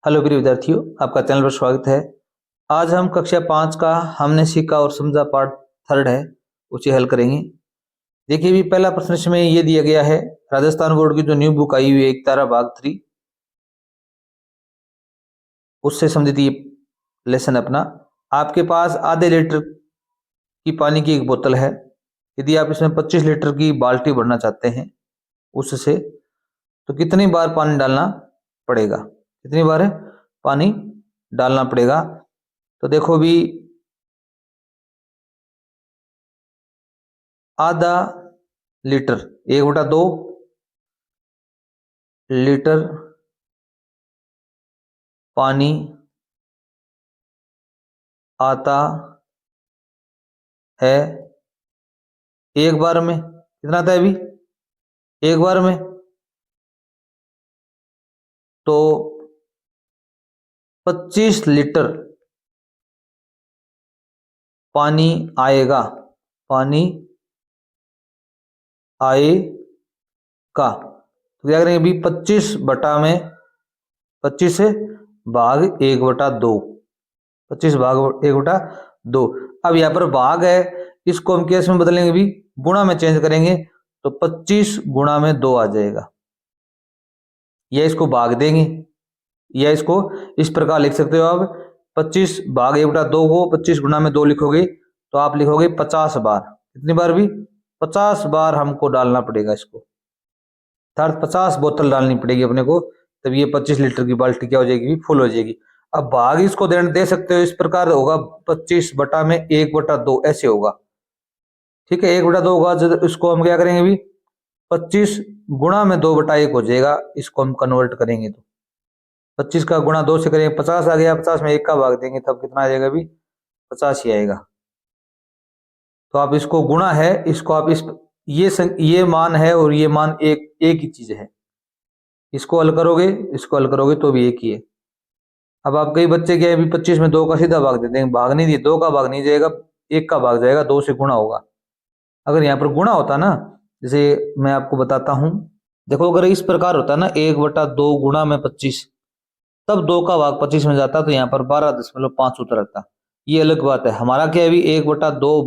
Hello प्रिय विद्यार्थियों, आपका चैनल पर स्वागत है। आज हम कक्षा 5 का हमने सीखा और समझा पार्ट थर्ड है, उसे हल करेंगे। देखिए भी पहला प्रश्न इसमें ये दिया गया है, राजस्थान बोर्ड की जो न्यू बुक आई हुई है एक तारा भाग 3, उससे संबंधित ये लेसन अपना। आपके पास आधे लीटर की पानी की एक बोतल है। यदि आप इसमें 25 लीटर की बाल्टी भरना चाहते हैं उससे, तो कितनी बार पानी डालना पड़ेगा? कितनी बार है पानी डालना पड़ेगा? तो देखो भी आधा लीटर 1/2 लीटर पानी आता है एक बार में। कितना आता है अभी एक बार में? तो 25 लीटर पानी आएगा, पानी आएगा। तो क्या करेंगे अभी 25 बटा में 25 से भाग 1/2, 25 भाग 1/2। अब यहाँ पर भाग है, इसको हम कैसे में बदलेंगे भी? गुणा में चेंज करेंगे, तो 25 गुणा में 2 आ जाएगा। या इसको भाग देंगे, या इसको इस प्रकार लिख सकते हो आप, 25 भाग 1/2 को 25 गुणा में 2 लिखोगे तो आप लिखोगे 50 बार। कितनी बार भी? 50 बार हमको डालना पड़ेगा इसको, अर्थात 50 बोतल डालनी पड़ेगी अपने को, तब ये 25 लीटर की बाल्टी क्या हो जाएगी? फुल हो जाएगी। अब भाग इसको दे सकते हो, इस प्रकार होगा 25 बटा में 1/2 ऐसे होगा। ठीक है, 1/2 होगा। इसको हम क्या करेंगे भी? 25 गुणा में 2/1 हो जाएगा। इसको हम कन्वर्ट करेंगे तो 25 का गुणा 2 से करेंगे 50 आ गया, 50 में 1 का भाग देंगे तब कितना आ जाएगा भी? 50 ही आएगा। तो आप इसको गुणा है, इसको आप इस ये मान है और ये मान एक ही चीज है। इसको हल करोगे तो भी एक ही है। अब आप कई बच्चे क्या है भी 25 में 2 का सीधा भाग दे देंगे, भाग नहीं दिए, 2 का भाग नहीं जाएगा, 1 का भाग जाएगा, 2 से गुणा होगा। अगर यहाँ पर गुणा होता ना, जैसे मैं आपको बताता हूं, देखो अगर इस प्रकार होता ना 1/2 गुणा में 25, तब 2 का भाग 25 में जाता तो यहाँ पर 12.5 उत्तर आता। ये अलग बात है। हमारा क्या है भी 1/2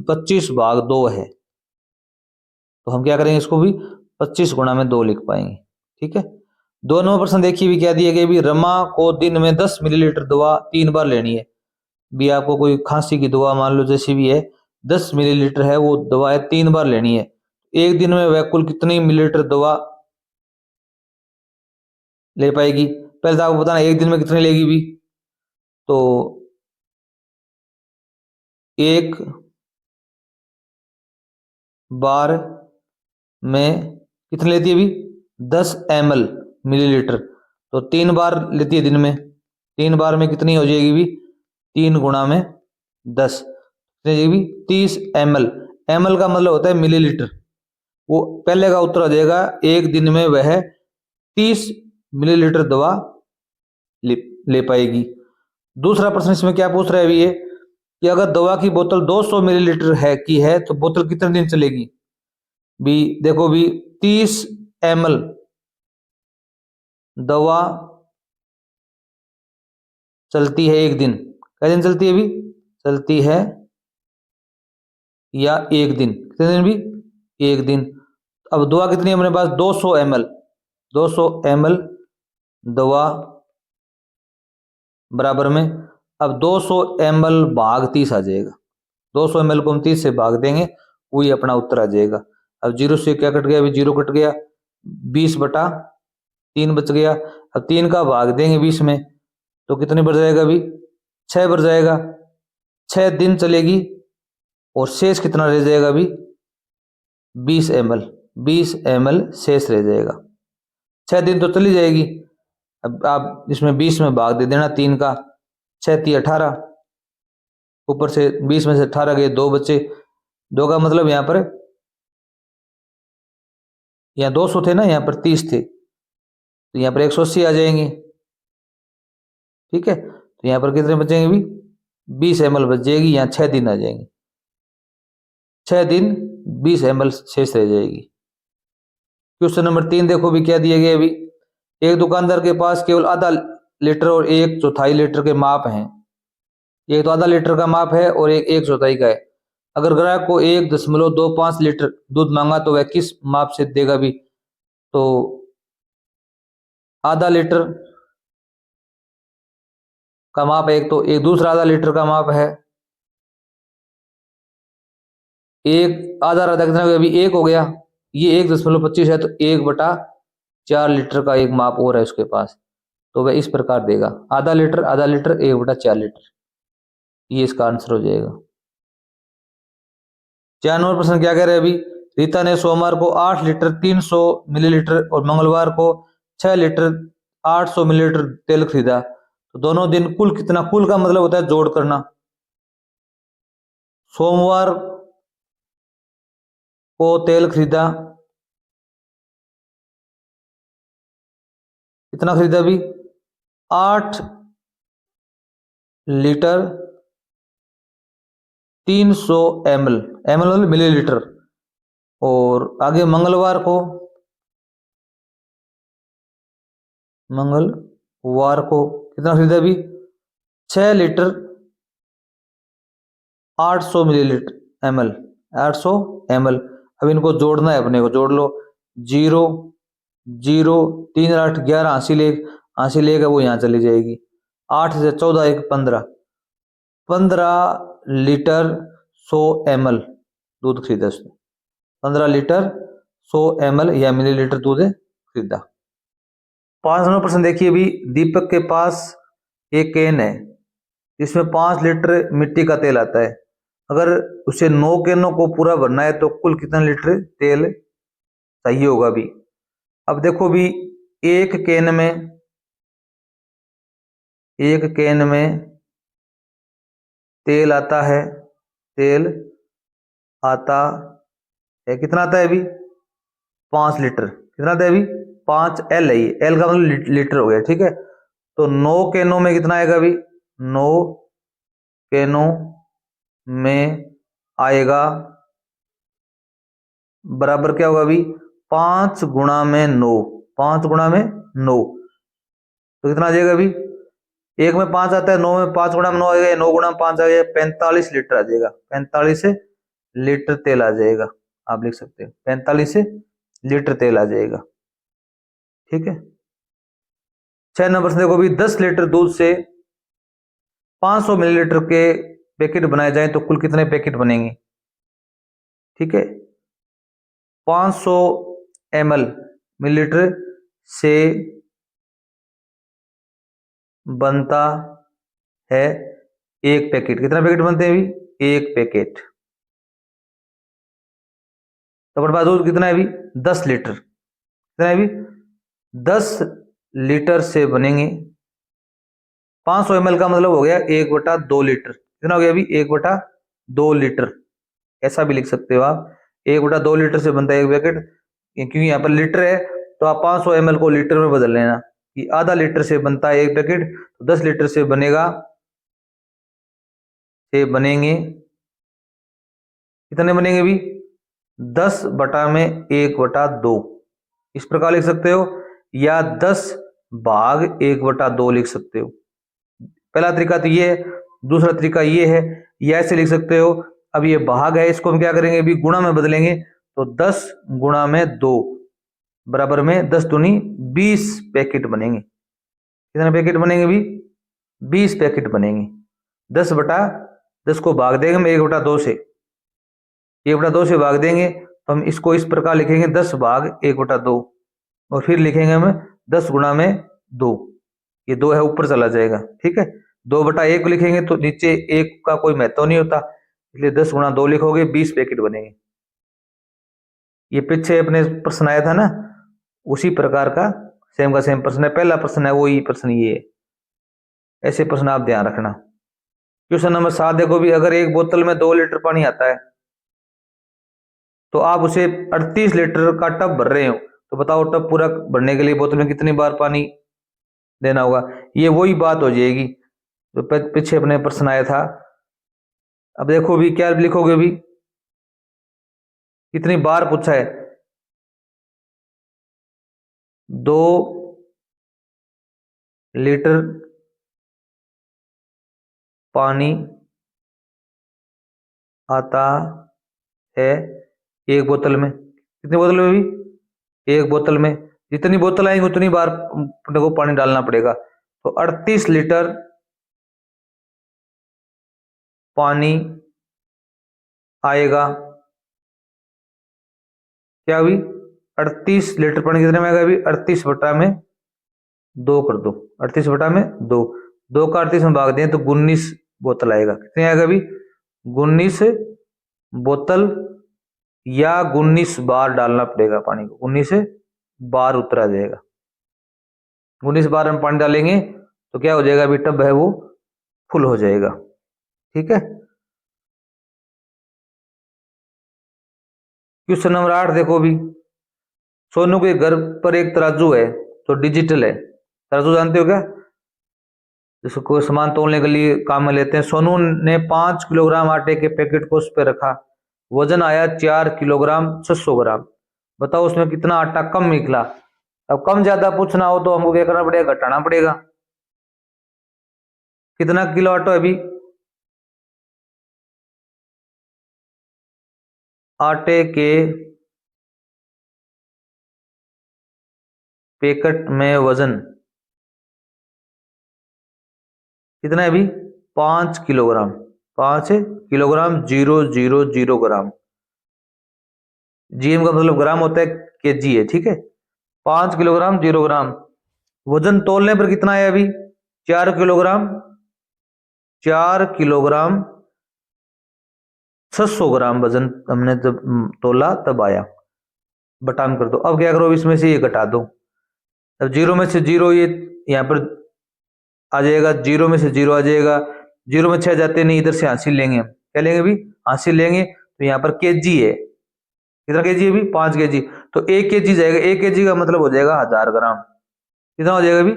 25 भाग 2 है, तो हम क्या करेंगे इसको भी 25 गुणा में 2 लिख पाएंगे। ठीक है, 2 नंबर प्रश्न देखिए भी क्या दिया गया भी, रमा को दिन में 10 मिलीलीटर दवा 3 बार लेनी है। भी आपको कोई खांसी की दवा मान लो जैसी भी है, 10 मिलीलीटर है वो दवा है, 3 बार लेनी है। एक दिन में वह कुल कितनी मिलीलीटर दवा ले पाएगी? पहले तो आपको बताना एक दिन में कितनी लेगी भी। तो एक बार में कितनी लेती है भी? 10 ml मिलीलीटर, तो 3 बार लेती है दिन में। 3 बार में कितनी हो जाएगी भी? 3 गुणा में 10 भी 30 ml। ml का मतलब होता है मिलीलीटर। वो पहले का उत्तर हो जाएगा, एक दिन में वह 30 मिलीलीटर दवा ले पाएगी। दूसरा प्रश्न इसमें क्या पूछ रहा है भी ये, कि अगर दवा की बोतल 200 मिलीलीटर है तो बोतल कितने दिन चलेगी? भी देखो भी 30 ml दवा चलती है एक दिन। कितने दिन चलती है भी? चलती है या एक दिन, कितने दिन भी? एक दिन। अब दवा कितनी है अपने पास? 200 ml, 200 ml दवा बराबर में, अब 200 ml भाग 30 आ जाएगा। 200 ml को हम 30 से भाग देंगे, वही अपना उत्तर आ जाएगा। अब 0 से क्या कट गया? अभी 0 कट गया, 20/3 बच गया। अब 3 का भाग देंगे 20 में, तो कितने बढ़ जाएगा अभी? 6 बढ़ जाएगा। 6 दिन चलेगी और शेष कितना रह जाएगा अभी? 20 ml, 20 ml शेष रह जाएगा। 6 दिन तो चली जाएगी। अब आप इसमें 20 में भाग दे देना 3 का, 6 3 18, ऊपर से 20 में से 18 गए, 2 बचे। 2 का मतलब यहाँ पर, यहाँ 200 थे ना, यहाँ पर 30 थे, तो यहाँ पर 180 आ जाएंगे। ठीक है, तो यहाँ पर कितने बचेंगे भी? 20 ml बच जाएगी। यहाँ 6 दिन आ जाएंगे, 6 दिन 20 ml शेष रह जाएगी। क्वेश्चन नंबर 3 देखो भी क्या दिया गया अभी, एक दुकानदार के पास केवल आधा लीटर और 1/4 लीटर के माप हैं। एक तो आधा लीटर का माप है और एक 1/4 का है। अगर ग्राहक को 1.25 लीटर दूध मांगा तो वह किस माप से देगा भी? तो आधा लीटर का माप है एक, तो एक दूसरा आधा लीटर का माप है। एक आधा आधा कितना हो गया? अभी एक हो गया, ये 1.25 है तो 1/4 लीटर का एक माप और है उसके पास, तो वह इस प्रकार देगा आधा लीटर 1/4 लीटर। ये इसका आंसर हो जाएगा। 4 नंबर प्रश्न क्या कह रहे हैं अभी? रीता ने सोमवार को 8 लीटर 300 मिलीलीटर और मंगलवार को 6 लीटर 800 मिलीलीटर तेल खरीदा, तो दोनों दिन कुल कितना? कुल का मतलब होता है जोड़ करना। सोमवार को तेल खरीदा, कितना खरीदा भी? 8 लीटर 300 ml, ml मतलब मिलीलीटर। और आगे मंगलवार को कितना खरीदा भी? 6 लीटर 800 मिलीलीटर ml, 800 ml। अब इनको जोड़ना है अपने को, जोड़ लो। 0 0 3 8 11 हासिल एक है वो यहाँ चली जाएगी। 8 से 14 1 15 लीटर 100 ml दूध खरीदा उसने। 15 लीटर 100 ml या मिलीलीटर दूध खरीदा। 5 नंबर प्रश्न देखिए भी। दीपक के पास एक कैन है जिसमें 5 लीटर मिट्टी का तेल आता है। अगर उसे 9 कैनों को पूरा भरना है तो कुल कितना लीटर तेल चाहिए होगा भी? अब देखो भी, एक कैन में तेल आता है, तेल आता है, कितना आता है अभी? 5 लीटर। कितना आता है अभी? 5 L है, ये L का मतलब लीटर हो गया, ठीक है। तो 9 कैनों में कितना आएगा अभी? 9 कैनों में आएगा बराबर क्या होगा अभी? 5 गुणा में 9, 5 गुणा में 9, तो कितना आ जाएगा अभी? एक में 5 आता है, 9 में 5 गुणा में 9 आ गया, 9 गुणा में 5 आ गया, 45 लीटर आ जाएगा। 45 लीटर तेल आ जाएगा, आप लिख सकते हैं 45 लीटर तेल आ जाएगा, ठीक है। 6 नंबर से देखो भी, 10 लीटर दूध से 500 मिलीलीटर के पैकेट बनाए जाए तो कुल कितने पैकेट बनेंगे? ठीक है, 500 ml मिलीलीटर से बनता है एक पैकेट। कितना पैकेट बनते हैं अभी? एक पैकेट। तो अपने पास दूध कितना है अभी? 10 लीटर। कितना है अभी? 10 लीटर से बनेंगे 500 ml का मतलब हो गया 1/2 लीटर। कितना हो गया अभी? 1/2 लीटर, ऐसा भी लिख सकते हो आप। 1/2 लीटर से बनता है एक पैकेट, क्योंकि यहाँ पर लीटर है तो आप 500 ml को लीटर में बदल लेना कि आधा लीटर से बनता है एक पैकेट, तो 10 लीटर से बनेंगे कितने बनेंगे भी? 10/1/2 इस प्रकार लिख सकते हो, या 10/1/2 लिख सकते हो। पहला तरीका तो ये है, दूसरा तरीका ये है, या ऐसे लिख सकते हो। अब ये भाग है, इसको हम क्या करेंगे अभी? गुणा में बदलेंगे, तो 10 गुणा में 2 बराबर में 10 दूनी 20 पैकेट बनेंगे। कितने पैकेट बनेंगे भी? 20 पैकेट बनेंगे। 10/10 को भाग देंगे हम 1/2 से, 1/2 से भाग देंगे तो हम इसको इस प्रकार लिखेंगे 10/1/2, और फिर लिखेंगे हम 10 गुणा में 2, ये 2 है ऊपर चला जाएगा, ठीक है। 2/1 लिखेंगे तो नीचे 1 का कोई महत्व नहीं होता, इसलिए 10 गुणा 2 लिखोगे 20 पैकेट बनेंगे। ये पीछे अपने प्रश्न आया था ना, उसी प्रकार का सेम का सेम प्रश्न है। पहला प्रश्न है वही प्रश्न ये है, ऐसे प्रश्न आप ध्यान रखना। क्वेश्चन नंबर 7 देखो भी, अगर एक बोतल में 2 लीटर पानी आता है तो आप उसे 38 लीटर का टब भर रहे हो, तो बताओ टब पूरा भरने के लिए बोतल में कितनी बार पानी देना होगा? ये वही बात हो जाएगी जो पीछे अपने प्रश्न आया था। अब देखो भी क्या लिखोगे भी, कितनी बार पूछा है? 2 लीटर पानी आता है एक बोतल में। कितनी बोतल में भी? एक बोतल में। जितनी बोतल आएंगी उतनी बार अपने को पानी डालना पड़ेगा। तो 38 लीटर पानी आएगा। क्या हुई? 38 लीटर पानी कितने में आएगा अभी? 38 बटा में 2 कर दो। 38 बटा में 2, 2 का 38 में भाग दें तो 19 बोतल आएगा। कितने आएगा अभी? 19 बोतल, या 19 बार डालना पड़ेगा पानी को। 19 बार उतरा जाएगा। 19 बार हम पानी डालेंगे तो क्या हो जाएगा अभी? टब है वो फुल हो जाएगा। ठीक है। क्वेश्चन नंबर 8 देखो भी। सोनू के घर पर एक तराजू है तो डिजिटल है। तराजू जानते हो क्या? जिसको सामान तोलने के लिए काम में लेते हैं। सोनू ने 5 किलोग्राम आटे के पैकेट को उस पर रखा, वजन आया 4 किलोग्राम 600 ग्राम। बताओ उसमें कितना आटा कम निकला। अब कम ज्यादा पूछना हो तो हमको क्या करना पड़ेगा? घटाना पड़ेगा। कितना किलो आटा है अभी? आटे के पैकेट में वजन कितना है अभी? 5 किलोग्राम। 5 किलोग्राम 000 ग्राम। जीएम का मतलब ग्राम होता है, केजी है। ठीक है। 5 किलोग्राम 0 ग्राम। वजन तोलने पर कितना है अभी? 4 किलोग्राम। 4 किलोग्राम 600 ग्राम वजन हमने जब तोला तब आया। बटान कर दो। अब क्या करो? इसमें से ये घटा दो। अब जीरो में से जीरो ये यहाँ पर आ जाएगा। जीरो में से जीरो आ जाएगा। जीरो में 6 जाते नहीं, इधर से हासिल लेंगे। क्या लेंगे अभी? हासिल लेंगे। तो यहाँ पर केजी है। कितना केजी है अभी? 5 केजी। तो 1 केजी जाएगा। 1 केजी का मतलब हो जाएगा 1000 ग्राम। कितना हो जाएगा अभी?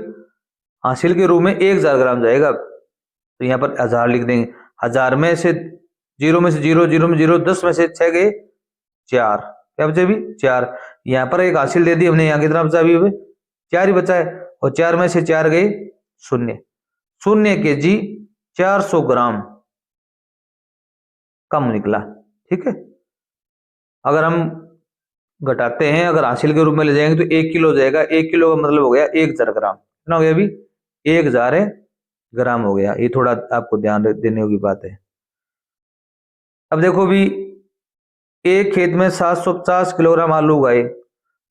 हासिल के रूप में 1000 ग्राम जाएगा। तो यहाँ पर 1000 लिख देंगे। 1000 में से जीरो में से जीरो, जीरो में जीरो, 10 में से 6 गए 4। क्या बचे अभी? 4। यहाँ पर एक हासिल दे दी हमने। यहाँ कितना बचा अभी? 4 ही बचा है। और 4 में से 4 गए शून्य। 0 केजी 400 ग्राम कम निकला। ठीक है। अगर हम घटाते हैं, अगर हासिल के रूप में ले जाएंगे तो 1 किलो हो जाएगा। 1 किलो का मतलब हो गया 1000 ग्राम। कितना हो गया अभी? 1000 ग्राम हो गया। ये थोड़ा आपको ध्यान देने की बात है। अब देखो भी, एक खेत में 750 किलोग्राम आलू उगाए,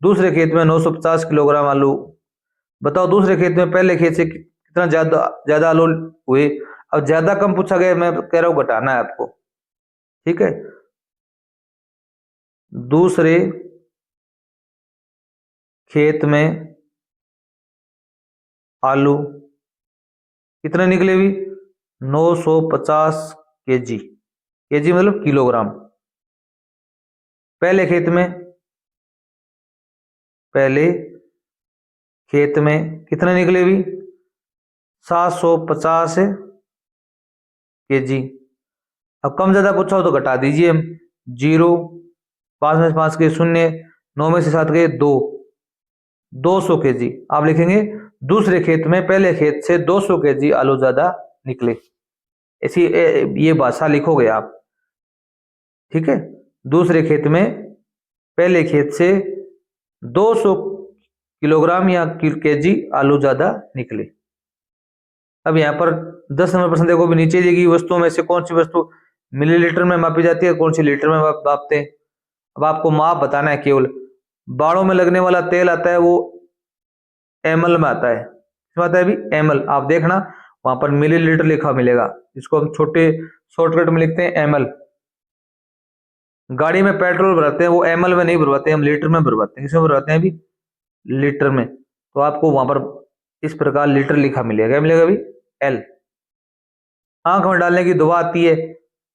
दूसरे खेत में 950 किलोग्राम आलू। बताओ दूसरे खेत में पहले खेत से कितना ज्यादा ज्यादा आलू हुए। अब ज्यादा कम पूछा गया, मैं कह रहा हूं घटाना है आपको। ठीक है। दूसरे खेत में आलू कितने निकले भी? 950 केजी। केजी मतलब किलोग्राम। पहले खेत में, पहले खेत में कितने निकले भी? 750 केजी। अब कम ज्यादा पूछा हो तो घटा दीजिए हम। जीरो, 5 में से 5 के शून्य, 9 में से 7 के 2, 200 केजी आप लिखेंगे। दूसरे खेत में पहले खेत से 200 केजी आलू ज्यादा निकले। ऐसी ये भाषा लिखोगे आप। ठीक है। दूसरे खेत में पहले खेत से 200 किलोग्राम या केजी आलू ज्यादा निकले। अब यहाँ पर 10 नंबर प्रश्न देखो भी। नीचे दी गई वस्तुओं में से कौन सी वस्तु मिलीलीटर में मापी जाती है, कौन सी लीटर में मापते हैं? अब आपको माप बताना है केवल। बालों में लगने वाला तेल आता है वो ml में आता है। किसमें आता है अभी? ml। आप देखना वहां पर मिलीलीटर लिखा मिलेगा, इसको हम छोटे शॉर्टकट में लिखते हैं ml। गाड़ी में पेट्रोल भरते हैं वो ml में नहीं भरवाते, हम लीटर में भरवाते हैं। किसमें भरवाते हैं अभी? लीटर में। तो आपको वहां पर इस प्रकार लीटर लिखा मिलेगा। क्या मिलेगा अभी? L। आंख में डालने की दवा आती है,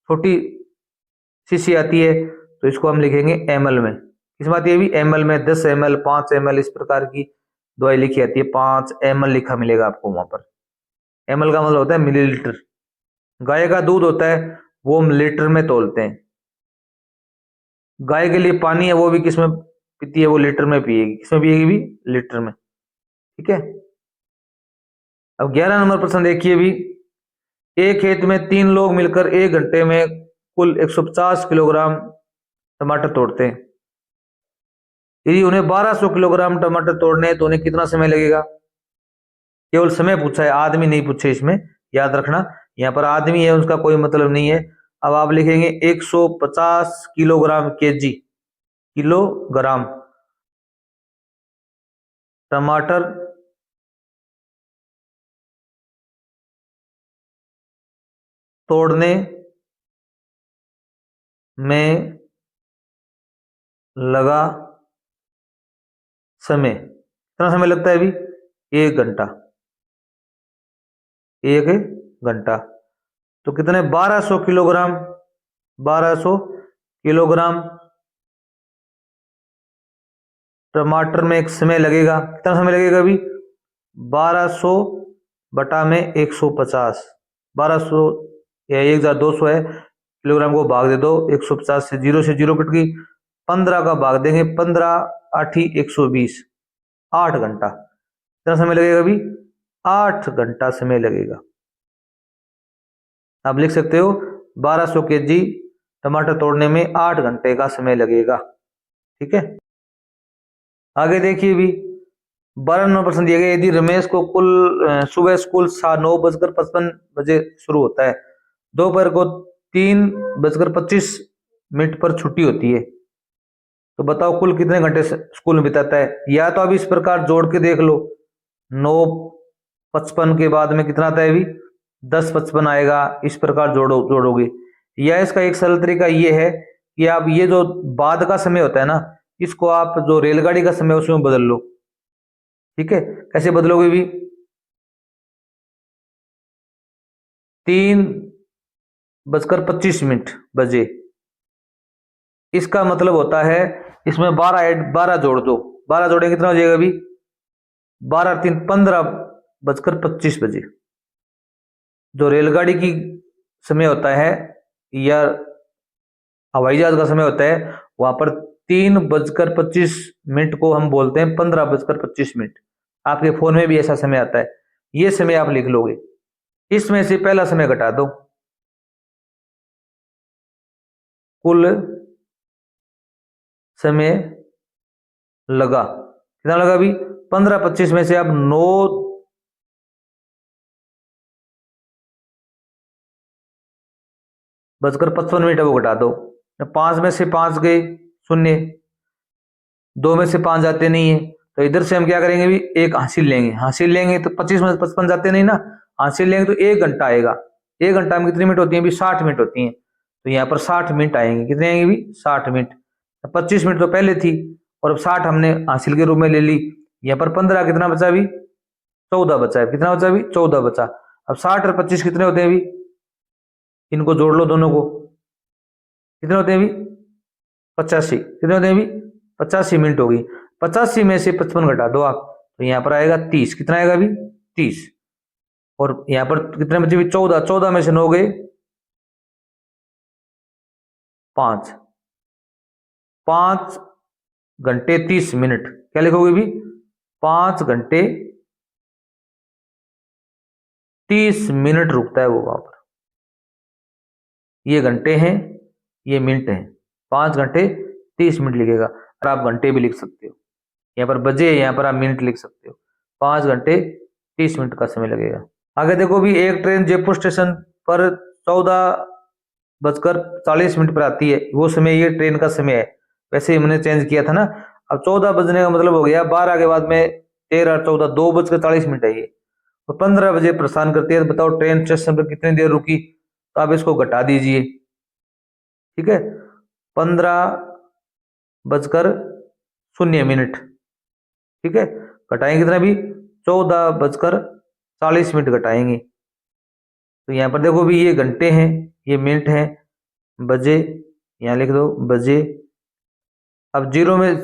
छोटी शीशी आती है, तो इसको हम लिखेंगे ml में। किसमें आती है अभी? ml में। 10 ml, 5 ml इस प्रकार की दवाई लिखी आती है। 5 ml लिखा मिलेगा आपको वहां पर। ml का मतलब होता है मिलीलीटर। गाय का दूध होता है वो हम लीटर में तोलते हैं। गाय के लिए पानी है वो भी किसमें पीती है? वो लीटर में पिएगी। किसमें पिएगी भी? लीटर में। ठीक है। अब 11 नंबर प्रश्न देखिए भी, एक खेत में 3 लोग मिलकर 1 घंटे में कुल 150 किलोग्राम टमाटर तोड़ते हैं। यदि उन्हें 1200 किलोग्राम टमाटर तोड़ने हैं तो उन्हें कितना समय लगेगा? केवल समय पूछा है, आदमी नहीं पूछे इसमें, याद रखना। यहाँ पर आदमी है उसका कोई मतलब नहीं है। अब आप लिखेंगे 150 किलोग्राम, केजी, किलोग्राम टमाटर तोड़ने में लगा समय, कितना समय लगता है अभी? 1 घंटा, 1 घंटा। तो कितने? 1200 किलोग्राम, 1200 किलोग्राम टमाटर में एक समय लगेगा। कितना समय लगेगा अभी? 1200 बटा में 150, 1200 या 1200 है, किलोग्राम को भाग दे दो 150 से जीरो कट गई, 15 का भाग देंगे, 15 आठी 120, 8 घंटा। कितना समय लगेगा अभी? 8 घंटा समय लगेगा। आप लिख सकते हो 1200 केजी टमाटर तोड़ने में 8 घंटे का समय लगेगा। ठीक है, आगे देखिए भी, 12 नंबर प्रश्न दिया गया, यदि रमेश को सुबह स्कूल 9:55 शुरू होता है, दोपहर को 3:25 पर छुट्टी होती है, तो बताओ कुल कितने घंटे स्कूल में बिताता है? या तो अब इस प्रकार जोड़ के देख लो, 9:55 के बाद में कितना आता है अभी? 10:55 आएगा, इस प्रकार जोड़ोगे। या इसका एक सरल तरीका ये है कि आप ये जो बाद का समय होता है ना, इसको आप जो रेलगाड़ी का समय उसमें बदल लो। ठीक है, कैसे बदलोगे भी? 3:25 बजे, इसका मतलब होता है इसमें 12 जोड़ दो, 12 जोड़ेंगे कितना हो जाएगा अभी? 12 3 15:25 बजे। जो रेलगाड़ी की समय होता है या हवाई जहाज का समय होता है, वहां पर 3:25 को हम बोलते हैं 15:25। आपके फोन में भी ऐसा समय आता है, ये समय आप लिख लोगे। इसमें से पहला समय घटा दो, कुल समय लगा, कितना लगा अभी? 15:25 में से आप 9:55 वो घटा दो। 5 में से 5 गए शून्य, 2 में से 5 जाते नहीं है, तो इधर से हम क्या करेंगे भी? एक हासिल लेंगे, हासिल लेंगे तो 25 में से 55 जाते नहीं ना, हासिल लेंगे तो 1 घंटा आएगा। 1 घंटा में कितनी मिनट होती है भी? 60 मिनट होती हैं, तो यहाँ पर 60 मिनट आएंगे। कितने आएंगे भी? 60 मिनट। 25 मिनट तो पहले थी और अब 60 हमने हासिल के रूप में ले ली। यहाँ पर 15, कितना बचा अभी? 14 बचा है। कितना बचा अभी? 14 बचा। अब 60 और 25 कितने होते हैं अभी? इनको जोड़ लो दोनों को, कितने होते हैं अभी? 85। कितने होते हैं अभी? 85 मिनट होगी। 85 में से 55 घटा दो आप, तो यहाँ पर आएगा 30। कितना आएगा अभी? 30। और यहाँ पर कितने बचे भी? 14। 14 में से 9 गए 5, 5 घंटे 30 मिनट। क्या लिखोगे भी? 5 घंटे 30 मिनट रुकता है वो वहां पर। ये घंटे हैं, ये मिनट हैं। 5 घंटे 30 मिनट लिखेगा, और आप घंटे भी लिख सकते हो। यहाँ पर बजे, यहाँ पर आप मिनट लिख सकते हो। 5 घंटे 30 मिनट का समय लगेगा। आगे देखो भी, एक ट्रेन जयपुर स्टेशन पर 14:40 पर आती है, वो समय ये ट्रेन का समय है। वैसे ही हमने चेंज किया था ना। अब 14 बजने का मतलब हो गया 12 के बाद में 13 14 2:40 है ये, तो 15 बजे प्रस्थान करती है। तो बताओ ट्रेन स्टेशन पर कितनी देर रुकी? तो आप इसको घटा दीजिए। ठीक है, 15:00 ठीक है, घटाएंगे कितना भी? 14:40 घटाएंगे। तो यहाँ पर देखो भी, ये घंटे हैं, ये मिनट हैं, बजे यहाँ लिख दो बजे। अब जीरो में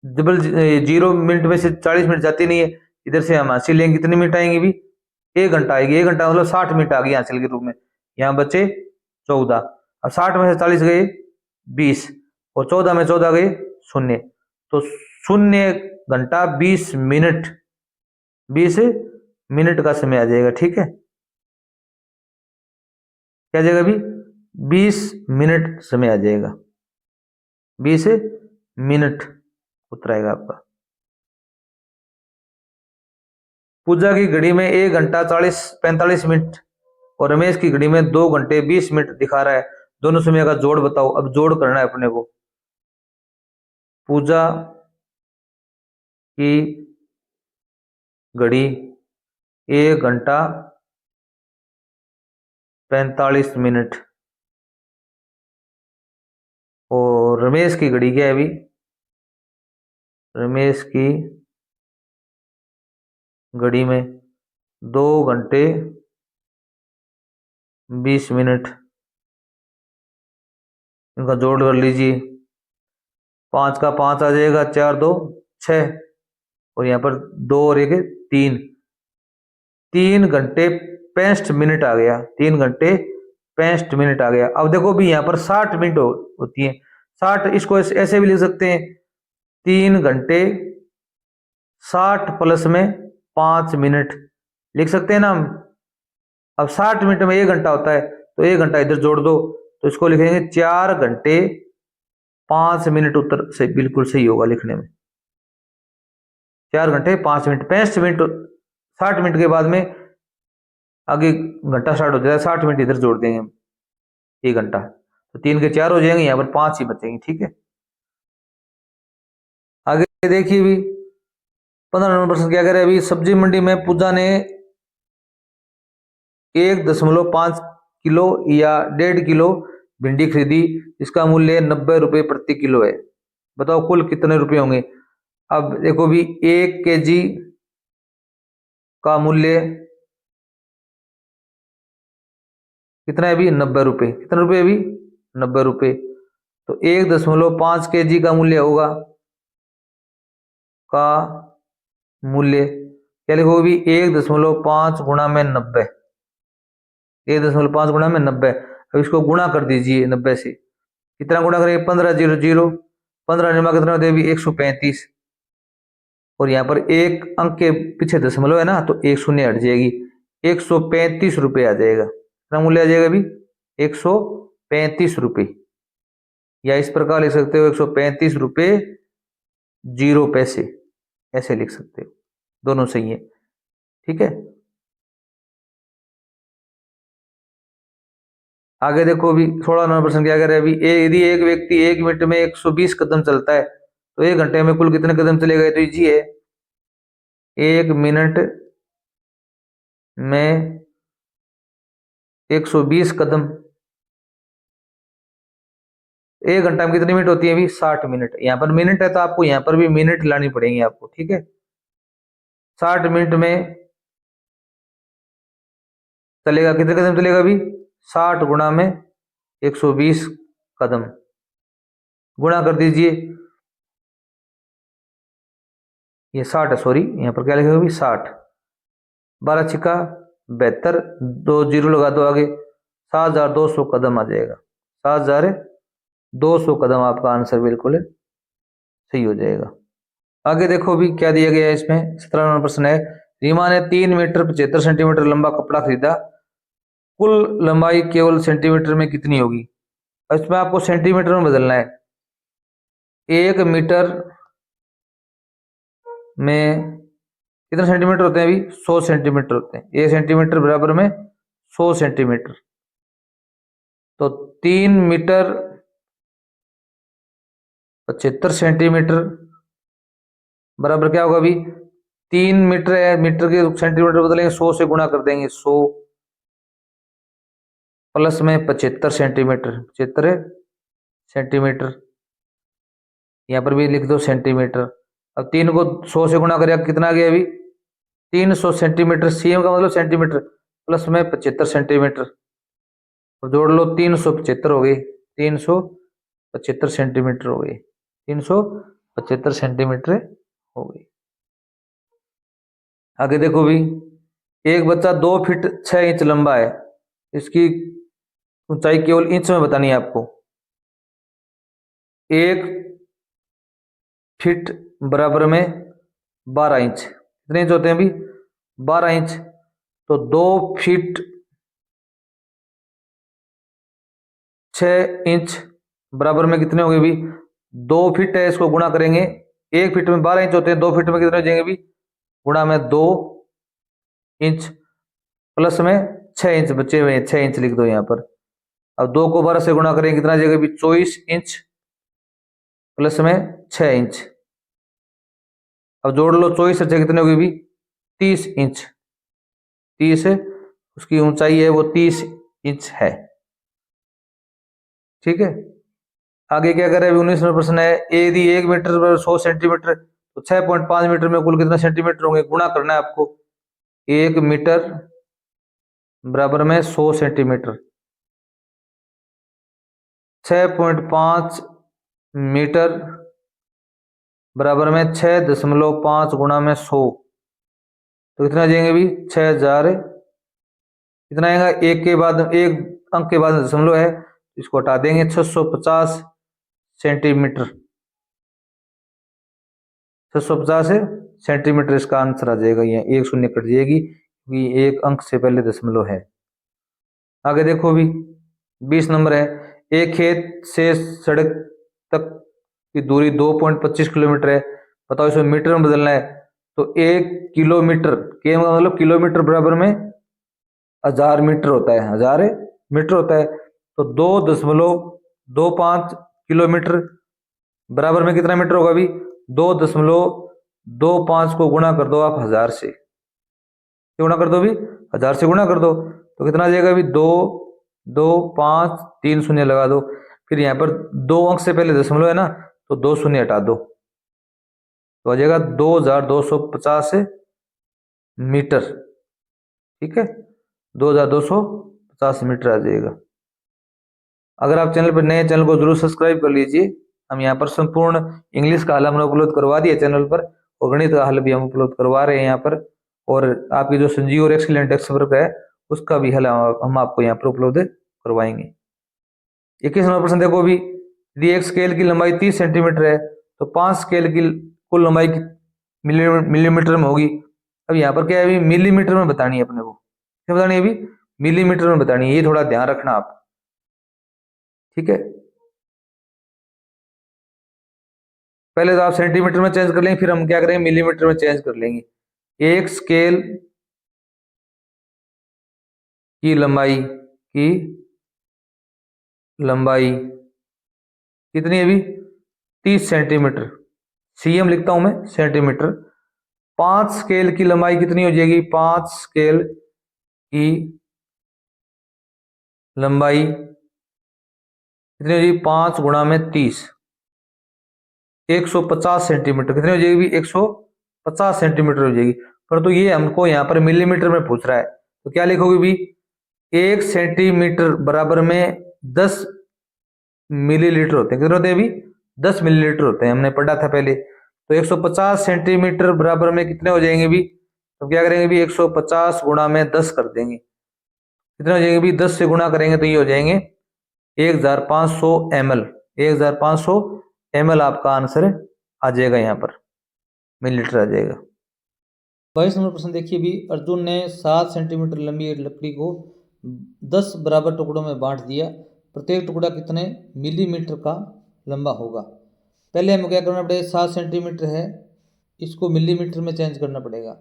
डबल, 0 मिनट में से 40 मिनट जाती नहीं है, इधर से हम हासिल लेंगे, कितनी मिनट आएंगे भी? 1 घंटा आएगी। 1 घंटा मतलब 60 मिनट आ गई हासिल के रूप में। यहाँ बचे 14। अब 60 में से 40 गए 20, और 14 में 14 गए शून्य, तो 0 घंटा 20 मिनट, 20 मिनट का समय आ जाएगा। ठीक है, क्या आ जाएगा अभी 20 मिनट समय आ जाएगा, 20 मिनट उत्तर आएगा आपका। पूजा की घड़ी में 1 घंटा 45 मिनट और रमेश की घड़ी में 2 घंटे 20 मिनट दिखा रहा है। दोनों समय का जोड़ बताओ। अब जोड़ करना है अपने को। पूजा की घड़ी 1 घंटा 45 मिनट और रमेश की घड़ी क्या है अभी, रमेश की घड़ी में 2 घंटे 20 मिनट। इनका जोड़ कर लीजिए, 5 का 5 आ जाएगा, 4 2 6 और यहाँ पर 2 और 1 3, 3 घंटे 65 मिनट आ गया, 3 घंटे 65 मिनट आ गया। अब देखो भी यहाँ पर 60 मिनट होती है, 60, इसको ऐसे भी लिख सकते हैं 3 घंटे 60 प्लस में 5 मिनट लिख सकते हैं ना हम। अब 60 मिनट में 1 घंटा होता है तो 1 घंटा इधर जोड़ दो तो इसको लिखेंगे 4 घंटे 5 मिनट। उत्तर से बिल्कुल सही होगा लिखने में, 4 घंटे 5 मिनट। 65 मिनट 60 मिनट के बाद में आगे घंटा स्टार्ट हो जाता है, 60 मिनट इधर जोड़ देंगे हम, 1 घंटा, तो 3 के 4 हो जाएंगे, यहाँ पर 5 ही बचेंगे। ठीक है, आगे देखिए भी 15 नंबर प्रश्न क्या करे। अभी सब्जी मंडी में पूजा ने 1.5 किलो या 1.5 किलो भिंडी खरीदी, इसका मूल्य 90 रुपये प्रति किलो है। बताओ कुल कितने रुपए होंगे। अब देखो भी 1 kg का मूल्य कितना है अभी, 90 रुपये। कितने रुपए अभी, 90 रुपये। तो 1.5 kg का मूल्य होगा, का मूल्य क्या लिखोगे भी, 1.5 गुणा में 90, 1.5 गुणा में 90। अब इसको गुणा कर दीजिए 90 से, कितना गुणा करेंगे, 15 0 0, 15 निमा कितना होता है भी 135 और यहाँ पर एक अंक के पीछे दशमलव है ना तो एक शून्य हट जाएगी, 135 रुपये आ जाएगा। कितना मूल्य आ जाएगा अभी, 135 रुपये, या इस प्रकार लिख सकते हो 135 रुपये 0 पैसे, ऐसे लिख सकते हो, दोनों सही है। ठीक है, आगे देखो अभी 16 नंबर प्रश्न क्या कह रहे हैं अभी, यदि एक व्यक्ति 1 मिनट में 120 कदम चलता है तो 1 घंटे में कुल कितने कदम चलेगा, तो इजी है। 1 मिनट में 120 कदम, 1 घंटा में कितनी मिनट होती है अभी, 60 मिनट। यहाँ पर मिनट है तो आपको यहाँ पर भी मिनट लानी पड़ेंगी आपको। ठीक है, 60 मिनट में चलेगा, कितने कदम चलेगा अभी, 60 गुणा में 120 कदम, गुणा कर दीजिए, ये 60 है, सॉरी यहाँ पर क्या लिखेगा अभी 60, 12 छिक्का 72, 2 0 लगा दो आगे, 7200 कदम आ जाएगा, 7200 कदम आपका आंसर बिल्कुल सही हो जाएगा। आगे देखो भी क्या दिया गया है इसमें, 17 नंबर प्रश्न है। रीमा ने 3 मीटर 75 सेंटीमीटर लंबा कपड़ा खरीदा, कुल लंबाई केवल सेंटीमीटर में कितनी होगी। इसमें आपको सेंटीमीटर में बदलना है। 1 मीटर में कितने सेंटीमीटर होते हैं अभी, 100 सेंटीमीटर होते हैं। 1 सेंटीमीटर बराबर में 100 सेंटीमीटर, तो 3 मीटर 75 सेंटीमीटर बराबर क्या होगा अभी, 3 मीटर है, मीटर के सेंटीमीटर बदलेंगे, 100 से गुणा कर देंगे, 100 प्लस में 75 सेंटीमीटर, 75 सेंटीमीटर, यहाँ पर भी लिख दो सेंटीमीटर। अब 3 को 100 से गुणा करेगा कितना आ गया अभी, 300 सेंटीमीटर। सीएम का मतलब सेंटीमीटर, प्लस में 75 सेंटीमीटर, तो जोड़ लो, 375 हो गई, 375 सेंटीमीटर हो गई, 375 सेंटीमीटर हो गई। आगे देखो भी, एक बच्चा 2 फीट 6 इंच लंबा है, इसकी ऊंचाई केवल इंच में बतानी है आपको। 1 फीट बराबर में 12 इंच, कितने इंच होते हैं अभी, 12 इंच, तो 2 फीट 6 इंच बराबर में कितने होंगे भी? 2 फीट है, इसको गुणा करेंगे, 1 फीट में 12 इंच होते हैं, 2 फीट में कितने हो जाएंगे भी? गुणा में 2 इंच प्लस में 6 इंच बचे हुए हैं, 6 इंच लिख दो यहाँ पर। अब 2 को 12 से गुणा करेंगे, कितना जाएगा भी? 24 इंच प्लस में 6 इंच। अब जोड़ लो, 24 से कितने होगी भी? 30 इंच। 30 उसकी ऊंचाई है वो 30 इंच है। ठीक है, आगे क्या करे? 19 नंबर प्रश्न है, यदि 1 मीटर पर 100 सेंटीमीटर, तो 6.5 मीटर में कुल कितना सेंटीमीटर होंगे? गुणा करना है आपको। 1 मीटर बराबर में 100 सेंटीमीटर, 6.5 मीटर बराबर में 6.5 गुणा में 100, तो कितना आ जाएंगे भी? 6000। कितना आएगा? एक के बाद एक अंक के बाद दशमलव है, इसको हटा देंगे, 650 सेंटीमीटर। 650 सेंटीमीटर इसका आंसर आ जाएगा। ये एक शून्य कट जाएगी क्योंकि एक अंक से पहले दशमलव है। आगे देखो भी, 20 नंबर है, एक खेत से सड़क तक की दूरी 2.25 किलोमीटर है, बताओ इसमें मीटर में बदलना है। तो 1 किलोमीटर के मतलब किलोमीटर बराबर में 1000 मीटर होता है, 1000 मीटर होता है, तो 2.25 किलोमीटर बराबर में कितना मीटर होगा भी? 2.25 को गुणा कर दो आप 1000 से, गुणा कर दो भी 1000 से गुणा कर दो, तो कितना आ जाएगा भी? 2, 2, 5, 3 शून्य लगा दो, फिर यहाँ पर 2 अंक से पहले दशमलव है ना, तो 2 शून्य हटा दो, तो आ जाएगा 2250 मीटर। ठीक है, 2250 मीटर आ जाएगा। अगर आप चैनल पर नए, चैनल को जरूर सब्सक्राइब कर लीजिए। हम यहाँ पर संपूर्ण इंग्लिश का हल हमने उपलब्ध करवा दिया चैनल पर, और गणित का हल भी हम उपलब्ध करवा रहे हैं यहाँ पर, और आपकी जो संजीव और एक्सीलेंट एक्सपर्ट है उसका भी हल हम आपको यहाँ पर उपलब्ध करवाएंगे। 21 नंबर प्रश्न देखो भी, यदि एक स्केल की लंबाई 30 सेंटीमीटर है, तो 5 स्केल की कुल लंबाई मिलीमीटर में होगी। अब यहाँ पर क्या है, मिलीमीटर में बतानी है अपने को, क्या बतानी है अभी? मिलीमीटर में बतानी है, ये थोड़ा ध्यान रखना आप। ठीक है, पहले तो आप सेंटीमीटर में चेंज कर लेंगे, फिर हम क्या करेंगे? मिलीमीटर में चेंज कर लेंगे। एक स्केल की लंबाई कितनी है अभी? 30 सेंटीमीटर, सीएम लिखता हूं मैं, सेंटीमीटर। 5 स्केल की लंबाई कितनी हो जाएगी? 5 स्केल की लंबाई कितनी हो जाएगी? 5 गुणा में 30, 150 सेंटीमीटर। कितनी हो जाएगी? 150 सेंटीमीटर हो जाएगी। परंतु ये हमको यहाँ पर मिलीमीटर में पूछ रहा है, तो क्या लिखोगे भी? 1 सेंटीमीटर बराबर में 10 मिलीलीटर होते हैं। कितने होते हैं अभी? 10 मिलीलीटर होते हैं, हमने पढ़ा था पहले। तो 150 सेंटीमीटर बराबर में कितने हो जाएंगे भी? तो क्या करेंगे भी? 150 गुणा में 10 कर देंगे, कितने हो जाएंगे भी? 10 से गुणा करेंगे तो ये हो जाएंगे 1500 ml। 1500 ml आपका आंसर आ जाएगा, यहाँ पर मिलीलीटर आ जाएगा। 22 नंबर प्रश्न देखिए भी, अर्जुन ने 7 सेंटीमीटर लंबी लकड़ी को 10 बराबर टुकड़ों में बांट दिया, प्रत्येक टुकड़ा कितने मिलीमीटर का लंबा होगा? पहले हमें क्या करना पड़ेगा? 7 सेंटीमीटर है, इसको मिलीमीटर में चेंज करना पड़ेगा।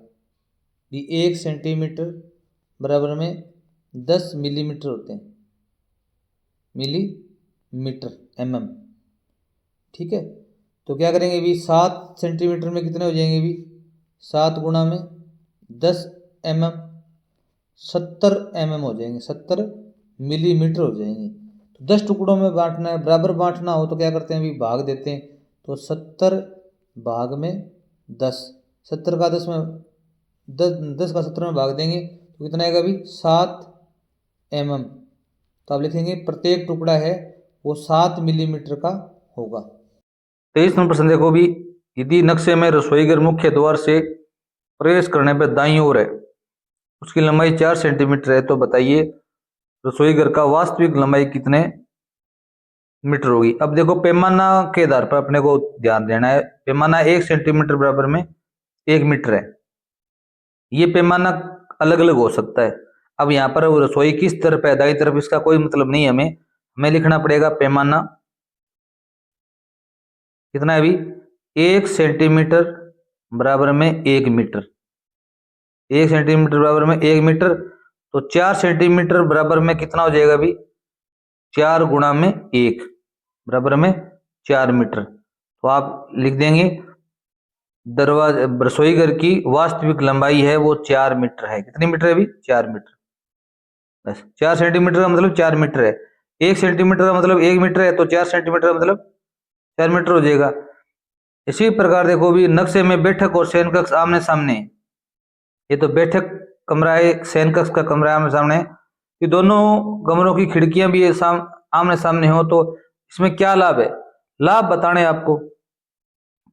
ये 1 सेंटीमीटर बराबर में 10 मिलीमीटर होते हैं, मिलीमीटर mm। ठीक है, तो क्या करेंगे भी? 7 सेंटीमीटर में कितने हो जाएंगे भी? 7 गुणा में 10 mm, 70 mm हो जाएंगे, 70 मिलीमीटर हो जाएंगे। तो 10 टुकड़ों में बांटना है, बराबर बांटना हो तो क्या करते हैं भी? भाग देते हैं। तो 70 भाग में 10, 70 का 10 में 10 का 70 में भाग देंगे तो कितना आएगा भी? 7 mm। तो आप लिखेंगे प्रत्येक टुकड़ा है वो 7 मिलीमीटर का होगा। 23 नंबर प्रश्न देखो भी, यदि नक्शे में रसोई घर मुख्य द्वार से प्रवेश करने पर दाईं ओर है, उसकी लंबाई 4 सेंटीमीटर है, तो बताइए रसोई घर का वास्तविक लंबाई कितने मीटर होगी? अब देखो, पैमाना के आधार पर अपने को ध्यान देना है। पैमाना 1 सेंटीमीटर बराबर में 1 मीटर है, ये पैमाना अलग अलग हो सकता है। अब यहाँ पर रसोई किस तरफ है, दाई तरफ, इसका कोई मतलब नहीं। हमें लिखना पड़ेगा पैमाना कितना है अभी, 1 सेंटीमीटर बराबर में 1 मीटर। 1 सेंटीमीटर बराबर में 1 मीटर, तो 4 सेंटीमीटर बराबर में कितना हो जाएगा अभी, 4 × 1 बराबर में 4 मीटर। तो आप लिख देंगे दरवाजा रसोई घर की वास्तविक लंबाई है वो 4 मीटर है। कितनी मीटर है अभी, 4 मीटर। बस 4 सेंटीमीटर का मतलब 4 मीटर है, 1 सेंटीमीटर का मतलब 1 मीटर है, तो 4 सेंटीमीटर का मतलब 4 मीटर हो जाएगा। इसी प्रकार देखो भी नक्शे में बैठक और शयन कक्ष आमने सामने, ये तो बैठक कमरा है, शयन कक्ष का कमरा आमने सामने, ये दोनों कमरों की खिड़कियां भी आमने सामने हो, तो इसमें क्या लाभ है, लाभ बताने आपको।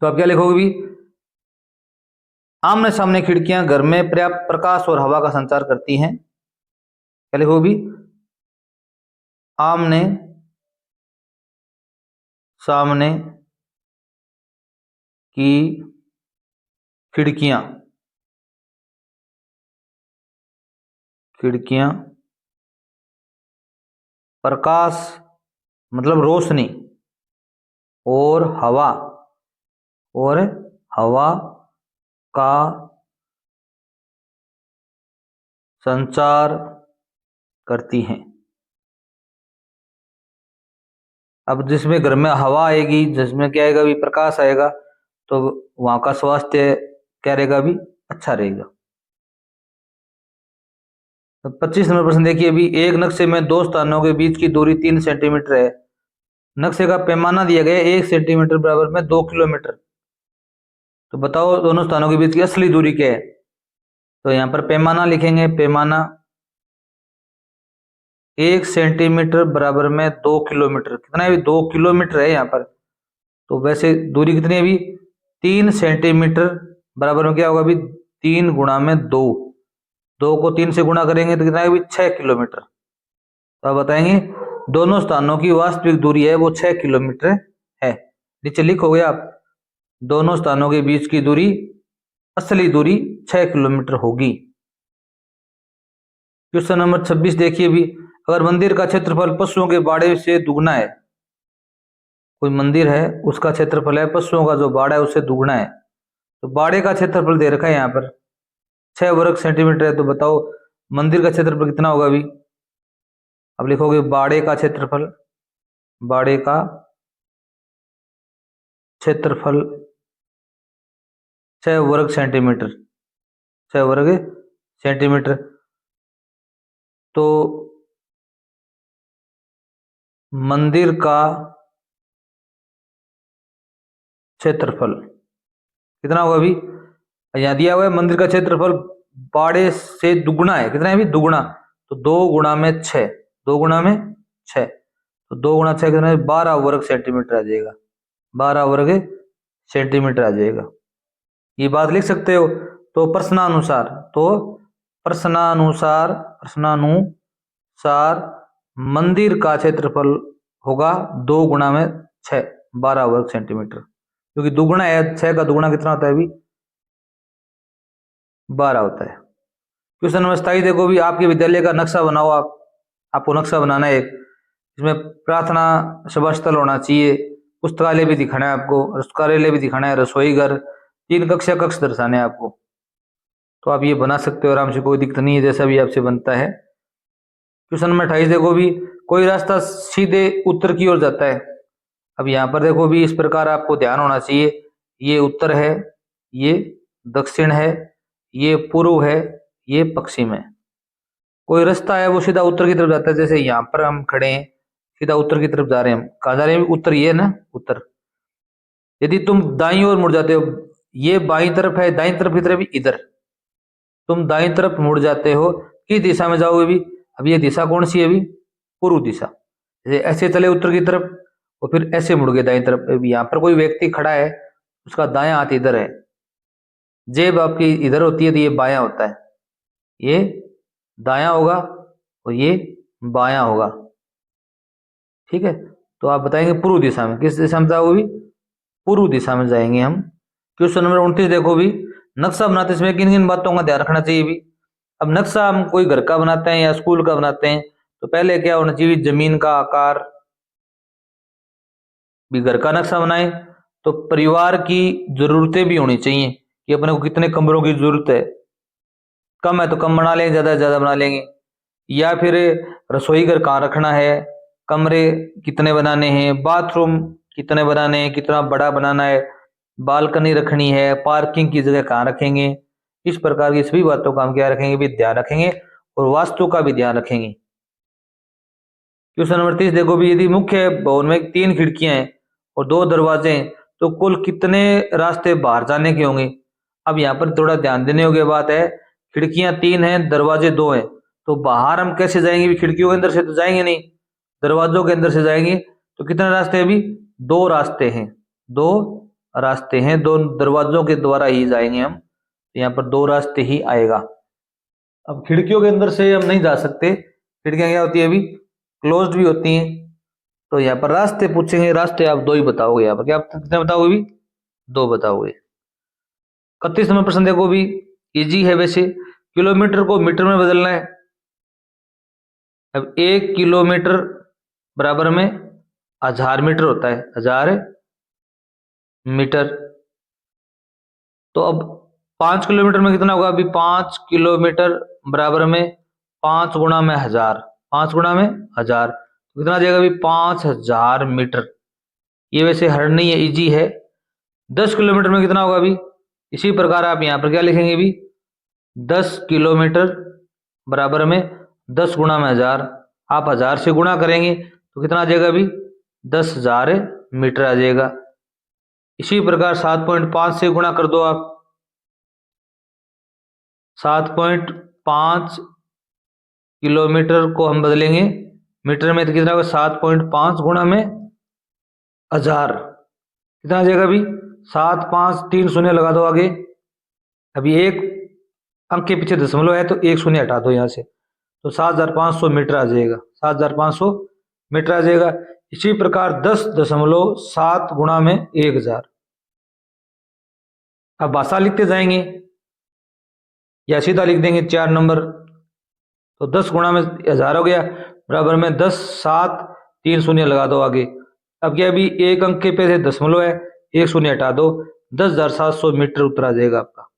तो आप क्या लिखोगे भी, आमने सामने खिड़कियां घर में पर्याप्त प्रकाश और हवा का संचार करती हैं। क्या लिखोगे भी, आमने सामने की खिड़कियां प्रकाश मतलब रोशनी और हवा का संचार करती हैं। अब जिसमें घर में हवा आएगी, जिसमें क्या आएगा भी, प्रकाश आएगा, तो वहां का स्वास्थ्य क्या रहेगा भी, अच्छा रहेगा। तो 25 नंबर प्रश्न देखिए अभी, एक नक्शे में दो स्थानों के बीच की दूरी 3 सेंटीमीटर है। नक्शे का पैमाना दिया गया है 1 सेंटीमीटर बराबर में 2 किलोमीटर। तो बताओ दोनों स्थानों के बीच की असली दूरी क्या है। तो यहाँ पर पैमाना लिखेंगे, पैमाना 1 सेंटीमीटर बराबर में 2 किलोमीटर। कितना है, 2 किलोमीटर है यहाँ पर। तो वैसे दूरी कितनी है अभी, 3 सेंटीमीटर बराबर में क्या होगा अभी, 3 × 2, 2 को 3 से गुणा करेंगे तो कितना है अभी, 6 किलोमीटर। तो आप बताएंगे दोनों स्थानों की वास्तविक दूरी है वो 6 किलोमीटर है। नीचे लिखोगे आप, दोनों स्थानों के बीच की दूरी, असली दूरी 6 किलोमीटर होगी। क्वेश्चन नंबर 26 देखिए भी, अगर मंदिर का क्षेत्रफल पशुओं के बाड़े से दुगना है, कोई मंदिर है उसका क्षेत्रफल है पशुओं का जो बाड़ा है उससे दुगना है, तो बाड़े का क्षेत्रफल दे रखा है यहाँ पर 6 वर्ग सेंटीमीटर है, तो बताओ मंदिर का क्षेत्रफल कितना होगा अभी। अब लिखोगे बाड़े का क्षेत्रफल 6 वर्ग सेंटीमीटर, 6 वर्ग सेंटीमीटर। तो मंदिर का क्षेत्रफल कितना होगा अभी, यहां दिया हुआ है मंदिर का क्षेत्रफल बाड़े से दुगुना है। कितना है अभी, दुगुना, तो 2 × 6, 2 × 6, तो 2 × 6 कितना है, 12 वर्ग सेंटीमीटर आ जाएगा, 12 वर्ग सेंटीमीटर आ जाएगा। ये बात लिख सकते हो। तो प्रश्नानुसार मंदिर का क्षेत्रफल होगा 2 × 6, 12 वर्ग सेंटीमीटर, क्योंकि दुगुना है, 6 का दुगुना कितना होता है अभी, 12 होता है। क्वेश्चन नंबर 27 देखो भी, आपके विद्यालय का नक्शा बनाओ। आपको नक्शा बनाना है एक, इसमें प्रार्थना सभा स्थल होना चाहिए, पुस्तकालय भी दिखाना है आपको, पुस्तकालय भी दिखाना है, रसोई घर, 3 कक्षा कक्ष दर्शाने हैं आपको। तो आप ये बना सकते हो आराम से, कोई दिक्कत नहीं है, जैसा भी आपसे बनता है। क्वेश्चन नंबर 28 देखो भी, कोई रास्ता सीधे उत्तर की ओर जाता है। अब यहाँ पर देखो भी, इस प्रकार आपको ध्यान होना चाहिए, ये उत्तर है, ये दक्षिण है, ये पूर्व है, ये पश्चिम है। कोई रास्ता है वो सीधा उत्तर की तरफ जाता है, जैसे यहाँ पर हम खड़े हैं, सीधा उत्तर की तरफ जा रहे हैं। हम कहाँ जा रहे हैं, उत्तर, ये है ना उत्तर। यदि तुम दाईं ओर मुड़ जाते हो, ये बाईं तरफ है, दाईं तरफ की तरफ इधर, तुम दाईं तरफ मुड़ जाते हो, किस दिशा में जाओगे भी। अब ये दिशा कौन सी है अभी, पूर्व दिशा। जैसे ऐसे चले उत्तर की तरफ और फिर ऐसे मुड़ गए दाईं तरफ। यहाँ पर कोई व्यक्ति खड़ा है, उसका दायां हाथ इधर है, जेब आपकी इधर होती है, तो ये बायां होता है, ये दायां होगा और ये बायां होगा। ठीक है, तो आप बताएंगे पूर्व दिशा में, किस दिशा में जाओगे भी, पूर्व दिशा में जाएंगे हम। क्वेश्चन नंबर 29 देखो भी, नक्शा बनाते समय किन किन बातों का ध्यान रखना चाहिए भी। अब नक्शा हम कोई घर का बनाते हैं या स्कूल का बनाते हैं तो पहले क्या होना चाहिए, जमीन का आकार। भी घर का नक्शा बनाए तो परिवार की जरूरतें भी होनी चाहिए कि अपने को कितने कमरों की जरूरत है, कम है तो कम बना लेंगे, ज्यादा से ज्यादा बना लेंगे। या फिर रसोई घर कहाँ रखना है, कमरे कितने बनाने हैं, बाथरूम कितने बनाने हैं, कितना बड़ा बनाना है, बालकनी रखनी है, पार्किंग की जगह कहाँ रखेंगे। इस प्रकार की सभी बातों का हम क्या रखेंगे भी, ध्यान रखेंगे। और वास्तु का भी ध्यान रखेंगे। क्वेश्चन नंबर 30 देखो भी, यदि मुख्य भवन में 3 खिड़कियां हैं और 2 दरवाजे हैं तो कुल कितने रास्ते बाहर जाने के होंगे। अब यहाँ पर थोड़ा ध्यान देने योग्य बात है, खिड़कियां 3 हैं, दरवाजे 2 हैं, तो बाहर हम कैसे जाएंगे भी, खिड़कियों के अंदर से तो जाएंगे नहीं, दरवाजों के अंदर से जाएंगे। तो कितने रास्ते हैं अभी, 2 रास्ते हैं, 2 रास्ते हैं, 2 दरवाजों के द्वारा ही जाएंगे हम, तो यहाँ पर 2 रास्ते ही आएगा। अब खिड़कियों के अंदर से हम नहीं जा सकते, खिड़कियां क्या होती है अभी, क्लोज्ड भी होती हैं। तो यहाँ पर रास्ते पूछेंगे, रास्ते आप 2 ही बताओगे, यहाँ पर क्या आप कितने बताओगे भी, 2 बताओगे। 31 नंबर प्रश्न देखो भी, इजी है वैसे, किलोमीटर को मीटर में बदलना है। अब 1 किलोमीटर बराबर में 1000 मीटर होता है, 1000 मीटर। तो अब 5 किलोमीटर में कितना होगा अभी, 5 किलोमीटर बराबर में 5 गुणा में 1000, 5 गुणा में 1000, तो कितना आ जाएगा अभी, 5000 मीटर। ये वैसे हर नहीं है, इजी है। 10 किलोमीटर में कितना होगा अभी, इसी प्रकार आप यहाँ पर क्या लिखेंगे भी, 10 किलोमीटर बराबर में 10 गुणा में 1000, आप 1000 से गुणा करेंगे तो कितना आ जाएगा अभी, 10,000 मीटर आ जाएगा। इसी प्रकार 7.5 से गुणा कर दो आप, 7.5 किलोमीटर को हम बदलेंगे मीटर में तो कितना होगा, 7.5 गुणा में 1000, कितना आ जाएगा अभी, 7 5 3 शून्य लगा दो आगे। अभी एक अंक के पीछे दशमलव है तो एक शून्य हटा दो यहाँ से, तो 7500 मीटर आ जाएगा, 7500 मीटर आ जाएगा। इसी प्रकार 10.7 गुणा में 1000। अब भाषा लिखते जाएंगे या सीधा लिख देंगे 4 नंबर, तो 10 गुणा में 1000 हो गया, बराबर में 10 7 3 शून्य लगा दो आगे। अब क्या अभी एक अंक के पे दशमलव है, एक शून्य हटा दो, 10,700 मीटर उत्तर आ जाएगा आपका।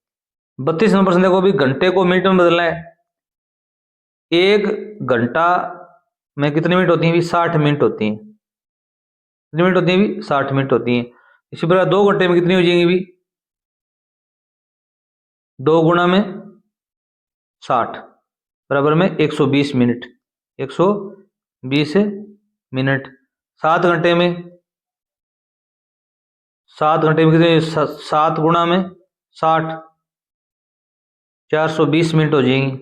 32 नंबर प्रश्न देखो, अभी घंटे को मिनट में बदलना है। 1 घंटा में कितनी मिनट होती है, 60 मिनट होती है, कितनी मिनट होती है, 60 मिनट होती है। इसी प्रकार 2 घंटे में कितनी हो जाएंगी भी, 2 गुणा में 60 बराबर में 120 मिनट, 120 मिनट। 7 घंटे में, 7 घंटे में कितने, 7 गुणा में 60, 420 मिनट हो जाएंगी,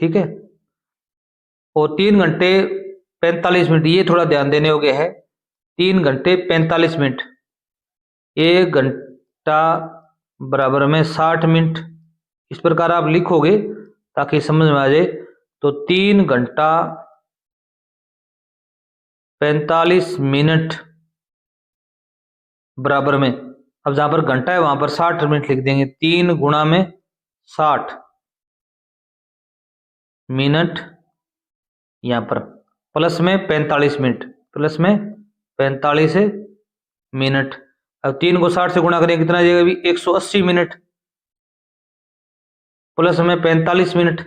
ठीक है। और 3 घंटे 45 मिनट, ये थोड़ा ध्यान देने योग्य है, 3 घंटे 45 मिनट, 1 घंटा बराबर में 60 मिनट। इस प्रकार आप लिखोगे ताकि समझ में आ जाए। तो 3 घंटा 45 मिनट बराबर में, अब जहां पर घंटा है वहां पर 60 मिनट लिख देंगे, 3 गुणा में 60 मिनट, यहां पर प्लस में 45 मिनट, प्लस में 45 मिनट। अब 3 को 60 से गुणा करेंगे कितना आ जाएगा अभी, 180 मिनट, प्लस में 45 मिनट।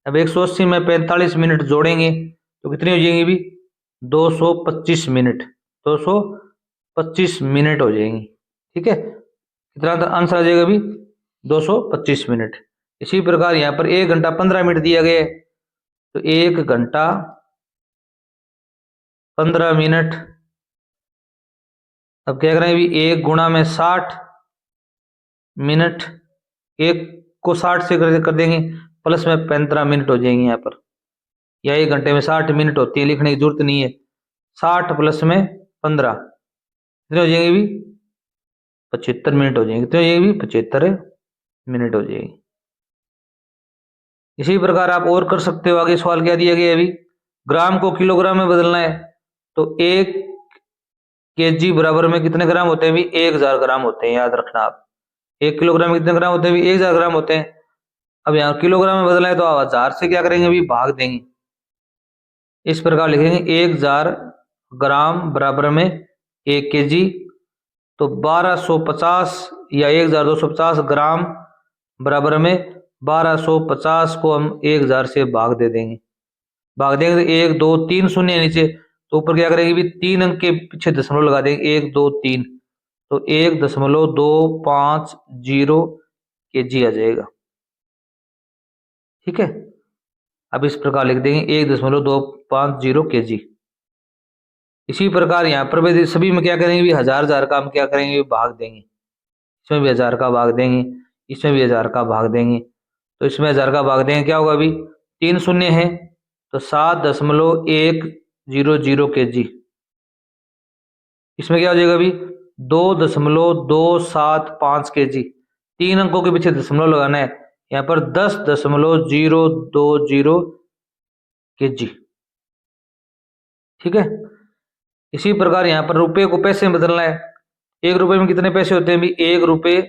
अब 180 में 45 मिनट जोड़ेंगे तो कितनी हो जाएंगी भी, 225 मिनट, 225 मिनट हो जाएंगी, ठीक है। कितना आंसर आ जाएगा अभी, 225 मिनट। इसी प्रकार यहाँ पर 1 घंटा 15 मिनट दिया गया है, तो 1 घंटा 15 मिनट। अब क्या करेंगे अभी, 1 गुणा में 60 मिनट, 1 को 60 से कर देंगे, प्लस में 15 मिनट हो जाएंगे यहाँ पर, या 1 घंटे में 60 मिनट होती है, लिखने की जरूरत नहीं है। 60 प्लस में 15 कितने हो जाएंगे भी, 75 मिनट हो जाएंगे, कितने हो जाएंगे भी, 75 मिनट हो जाएगी। इसी प्रकार आप और कर सकते हो। आगे सवाल क्या दिया गया है अभी, ग्राम को किलोग्राम में बदलना है, तो 1 केजी बराबर में कितने ग्राम होते हैं भी, 1000 ग्राम होते हैं, याद रखना आप। 1 किलोग्राम में कितने ग्राम होते हैं? 1000 ग्राम होते हैं। अब यहाँ किलोग्राम में बदलना है तो आप 1000 से क्या करेंगे? अभी भाग देंगे। इस प्रकार लिखेंगे 1000 ग्राम बराबर में 1 kg, तो 1250 या 1250 ग्राम बराबर में 1250 को हम 1000 से भाग दे देंगे। भाग देंगे तो 1 2 3 शून्य है नीचे, तो ऊपर क्या करेंगे? भी 3 अंक के पीछे दशमलव लगा देंगे, 1 2 3, तो 1.250 kg आ जाएगा। ठीक है, अब इस प्रकार लिख देंगे 1.250 kg। इसी प्रकार यहाँ पर भी सभी में क्या करेंगे? भी 1000 का हम क्या करेंगे? भाग देंगे। इसमें भी 1000 का भाग देंगे, इसमें भी 1000 का भाग देंगे। तो इसमें 1000 का भाग देंगे, क्या होगा? अभी 3 शून्य है तो 7.100 kg। इसमें क्या हो जाएगा? अभी 2.275 kg। 3 अंकों के पीछे दशमलव लगाना है, यहाँ पर 10.020 kg। ठीक है, इसी प्रकार यहाँ पर रुपए को पैसे में बदलना है। 1 रुपए में कितने पैसे होते हैं? भी 1 रुपए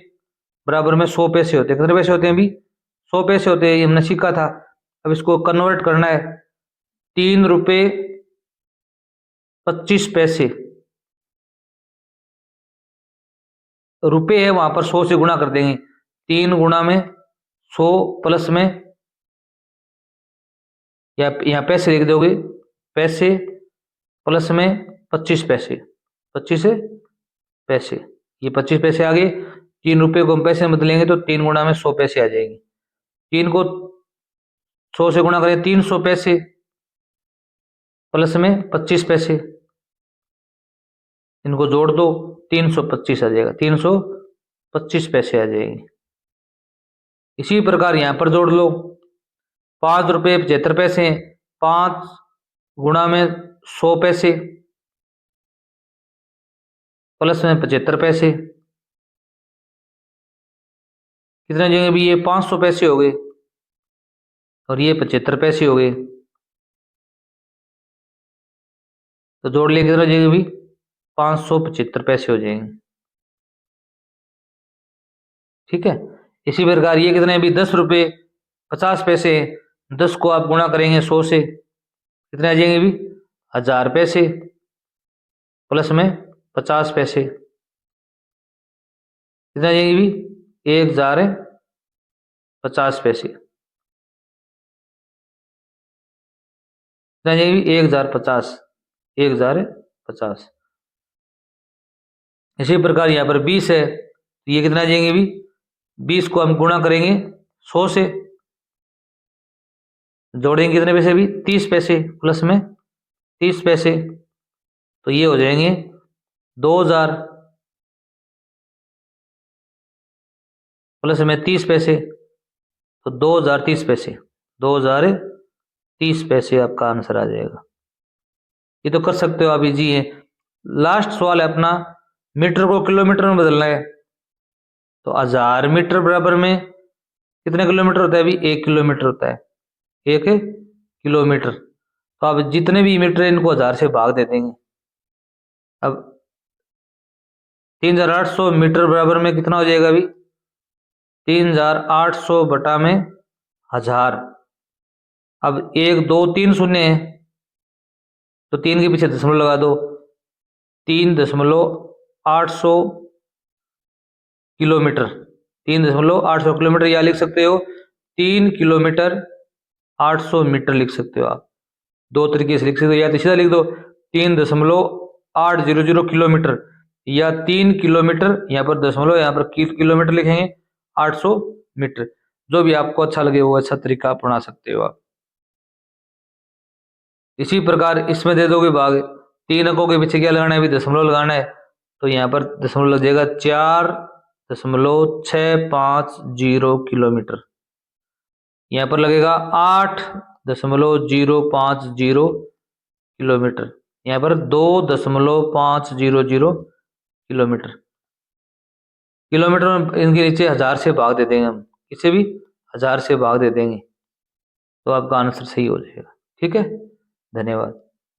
बराबर में 100 पैसे होते हैं। कितने पैसे होते हैं? भी 100 पैसे होते हैं, ये हमने सीखा था। अब इसको कन्वर्ट करना है, 3 रुपए 25 पैसे। रुपए है वहां पर 100 से गुणा कर देंगे, 3 गुणा में 100 प्लस में, या यहाँ पैसे लिख दोगे, पैसे प्लस में 25 पैसे, 25 पैसे, ये 25 पैसे आ गए। 3 रुपए को हम पैसे में बदलेंगे तो 3 गुणा में 100 पैसे आ जाएंगे। 3 को 100 से गुणा करें, 300 पैसे प्लस में 25 पैसे, इनको जोड़ दो, 325 आ जाएगा, 325 पैसे आ जाएंगे। इसी प्रकार यहां पर जोड़ लो, 5 रुपये 75 पैसे, 5 गुणा में 100 पैसे प्लस में 75 पैसे, कितने हो जाएंगे? भी ये 500 पैसे हो गए और ये 75 पैसे हो गए, तो जोड़ लिए कितने हो जाएंगे? भी 575 पैसे हो जाएंगे। ठीक है, इसी प्रकार ये कितने? भी 10 रुपये 50 पैसे, 10 को आप गुणा करेंगे 100 से, कितने आ जाएंगे? भी 1000 पैसे प्लस में 50 पैसे, कितने आ जाएंगे? भी 1050 पैसे, कितने आ जाएंगे? भी 1050, 1050। इसी प्रकार यहाँ पर 20 है, तो ये कितना आ जाएंगे? भी 20 को हम गुणा करेंगे 100 से, जोड़ेंगे कितने पैसे? भी 30 पैसे प्लस में 30 पैसे, तो ये हो जाएंगे 2000 प्लस में 30 पैसे, तो 2030 पैसे, 2030 पैसे आपका आंसर आ जाएगा। ये तो कर सकते हो आप, इजी है। लास्ट सवाल है अपना, मीटर को किलोमीटर में बदलना है, तो 1000 मीटर बराबर में कितने किलोमीटर होता है? भी 1 किलोमीटर होता है, 1 किलोमीटर। तो आप जितने भी मीटर है इनको 1000 से भाग दे देंगे। अब 3800 मीटर बराबर में कितना हो जाएगा? भी 3800 बटा में 1000। अब 1 2 3 शून्य है, तो 3 के पीछे दशमलव लगा दो, 3.800 किलोमीटर, 3.800 किलोमीटर, या लिख सकते हो 3 किलोमीटर 800 मीटर लिख सकते हो आप। दो तरीके से लिख सकते हो, या तो सीधा लिख दो 3.800 किलोमीटर, या 3 किलोमीटर, यहाँ पर दशमलव, यहाँ पर किलोमीटर लिखेंगे, 800 मीटर। जो भी आपको अच्छा लगे वो अच्छा तरीका अपना सकते हो आप। इसी प्रकार इसमें दे दोगे भाग, 3 अंकों के पीछे क्या लगाना है? भी दशमलव लगाना है, तो यहाँ पर दशमलव लग जाएगा 4.650 किलोमीटर। यहाँ पर लगेगा 8.050 किलोमीटर, यहाँ पर 2.500 किलोमीटर। किलोमीटर में इनके नीचे 1000 से भाग दे देंगे हम, इसे भी 1000 से भाग दे देंगे, तो आपका आंसर सही हो जाएगा। ठीक है, धन्यवाद।